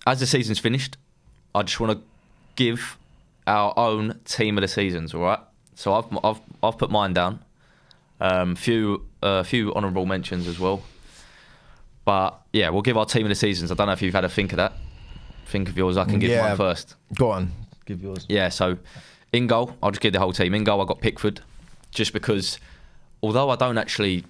as the season's finished, I just want to give our own team of the seasons. All right. So I've put mine down. Few honourable mentions as well. But yeah, we'll give our team of the seasons. I don't know if you've had a think of that. Think of yours. I can give mine first. Go on, give yours. Yeah. So in goal, I'll just give the whole team. In goal, I got Pickford, just because although I don't actually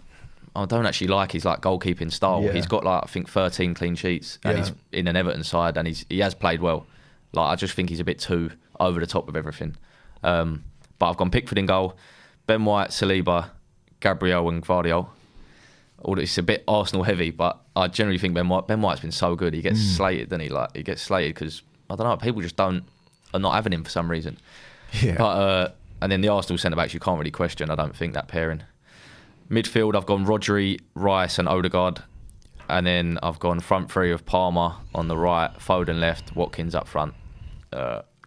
like his like goalkeeping style. Yeah. He's got like I think 13 clean sheets, and he's in an Everton side, and he has played well. Like I just think he's a bit too over the top of everything. But I've gone Pickford in goal, Ben White, Saliba, Gabriel, and Gvardiol. It's a bit Arsenal heavy, but I generally think Ben White's been so good. He gets slated, doesn't he? Like he gets slated because I don't know, people just are not having him for some reason. Yeah. But and then the Arsenal centre backs you can't really question. I don't think that pairing. Midfield, I've gone Rodri, Rice, and Odegaard, and then I've gone front three of Palmer on the right, Foden left, Watkins up front.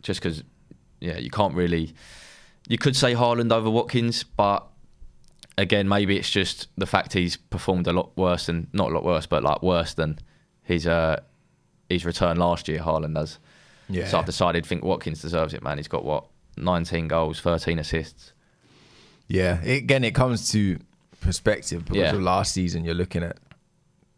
Just because, you can't really. You could say Haaland over Watkins, but again, maybe it's just the fact he's performed a lot worse than not a lot worse, but like worse than his return last year. Haaland does. Yeah. So I've decided. Think Watkins deserves it, man. He's got 19 goals, 13 assists. Yeah. It comes to perspective because of last season. You're looking at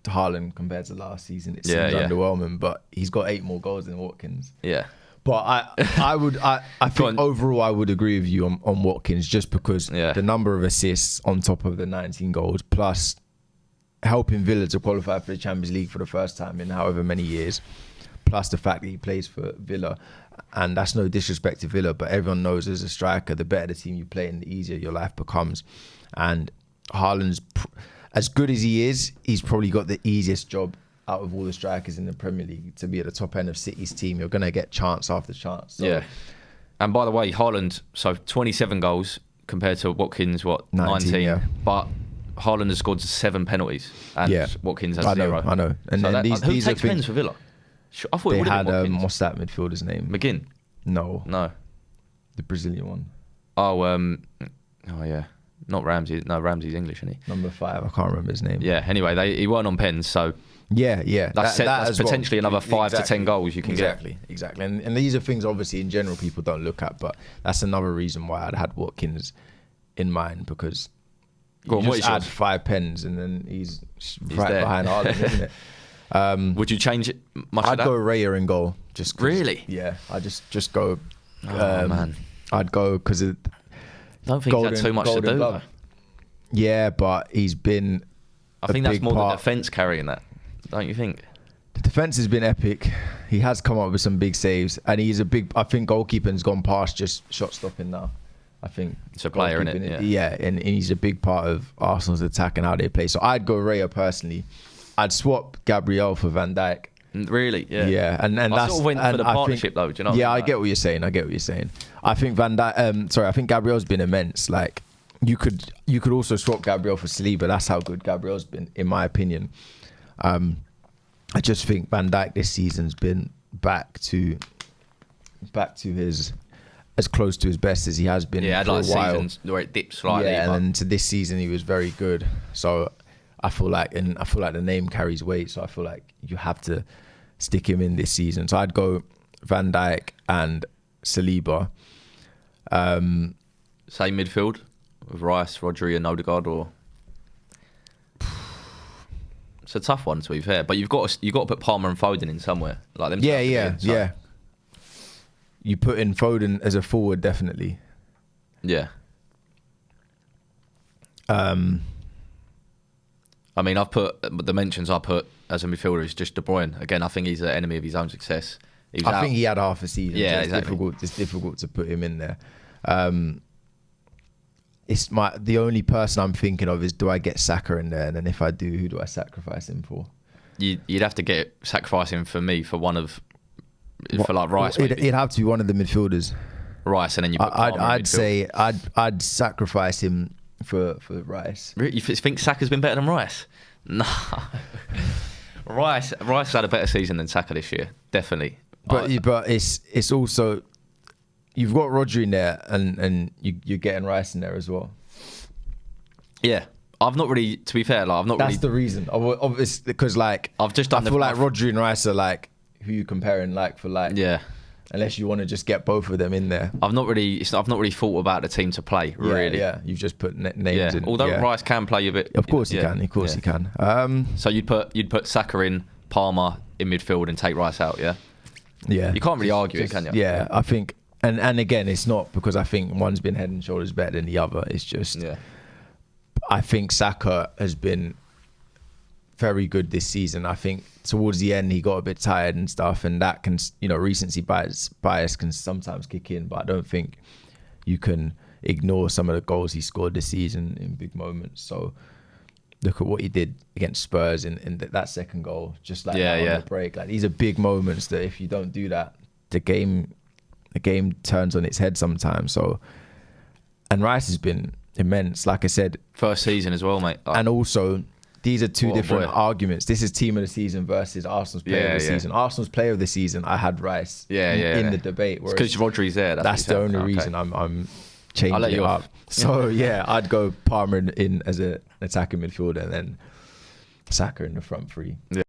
Haaland compared to last season. It seems underwhelming, but he's got 8 more goals than Watkins. Yeah. But I think overall I would agree with you on Watkins, just because the number of assists on top of the 19 goals, plus helping Villa to qualify for the Champions League for the first time in however many years, plus the fact that he plays for Villa. And that's no disrespect to Villa, but everyone knows as a striker, the better the team you play and the easier your life becomes. And Haaland's, as good as he is, he's probably got the easiest job out of all the strikers in the Premier League. To be at the top end of City's team, you're going to get chance after chance. So. Yeah. And by the way, Haaland, so 27 goals compared to Watkins, 19? Yeah. But Haaland has scored 7 penalties, and Watkins has 0. I know. And so then who takes pens for Villa? I thought they it would have had been what's that midfielder's name? McGinn. No, the Brazilian one. Yeah, not Ramsey. No, Ramsey's English, isn't he? Number 5, I can't remember his name. Yeah. Anyway, he weren't on pens, so yeah. That's potentially another 5 to 10 goals you can get. Exactly. And these are things obviously in general people don't look at, but that's another reason why I'd had Watkins in mind, because you just add 5 pens and then he's right there behind Haaland, isn't it? Would you change it much? I'd go Raya in goal. Just really? Yeah, I just go. Man, I'd go because I don't think he's had too much to do. Though. Yeah, but he's been. I think that's more the defence carrying that, don't you think? The defence has been epic. He has come up with some big saves, and he's a big. I think goalkeeping's gone past just shot stopping now. I think it's a player in it. Yeah, and he's a big part of Arsenal's attack and how they play. So I'd go Raya personally. I'd swap Gabriel for Van Dijk. Really? Yeah. Yeah, and I that's sort of went for the partnership though. Do you know? Yeah, I get what you're saying. I think Van Dijk. I think Gabriel's been immense. Like you could also swap Gabriel for Saliba. That's how good Gabriel's been, in my opinion. I just think Van Dijk this season's been back to his, as close to his best as he has been for a while. Seasons where it dips slightly. Yeah, and then to this season he was very good. So I feel like the name carries weight. So I feel like you have to stick him in this season. So I'd go Van Dijk and Saliba. Same midfield with Rice, Rodri, and Odegaard, or it's a tough one to be fair. But you've got to put Palmer and Foden in somewhere like them. Yeah. You put in Foden as a forward, definitely. Yeah. I mean, I've put the mentions I put as a midfielder is just De Bruyne. Again, I think he's an enemy of his own success. I think he had half a season. Yeah, so exactly. It's difficult to put him in there. It's the only person I'm thinking of is, do I get Saka in there? And then if I do, who do I sacrifice him for? You'd have to sacrifice him for me for one of for like Rice. It'd have to be one of the midfielders. Rice, and then you put Palmer I'd say I'd sacrifice him for Rice. Really? You think Saka's been better than Rice? No. Rice had a better season than Saka this year, definitely. But it's also, you've got Rodri in there, and you're getting Rice in there as well. Yeah, I've not really. To be fair, I've not. That's really... the reason. Obviously, because I've just done. I feel like Rodri and Rice are like who you comparing like for like. Yeah. Unless you want to just get both of them in there. I've not really thought about the team to play, really. Yeah, you've just put names in. Although Rice can play a bit. Of course he can. Of course he can. So you'd put Saka in, Palmer in midfield, and take Rice out. Yeah. Yeah. You can't really argue it, can you? Yeah, I think, and again, it's not because I think one's been head and shoulders better than the other. It's just, I think Saka has been very good this season. I think towards the end he got a bit tired and stuff, and that can, recency bias can sometimes kick in, but I don't think you can ignore some of the goals he scored this season in big moments. So look at what he did against Spurs in that second goal, just like on the break. Like, these are big moments that if you don't do that, the game turns on its head sometimes. So, and Rice has been immense, like I said, first season as well, mate. And also, these are two different arguments. This is team of the season versus Arsenal's player of the season. Arsenal's player of the season, I had Rice in the debate. It's because Rodri's there. That's the only reason I'm changing it up. So I'd go Palmer in as an attacking midfielder and then Saka in the front three. Yeah.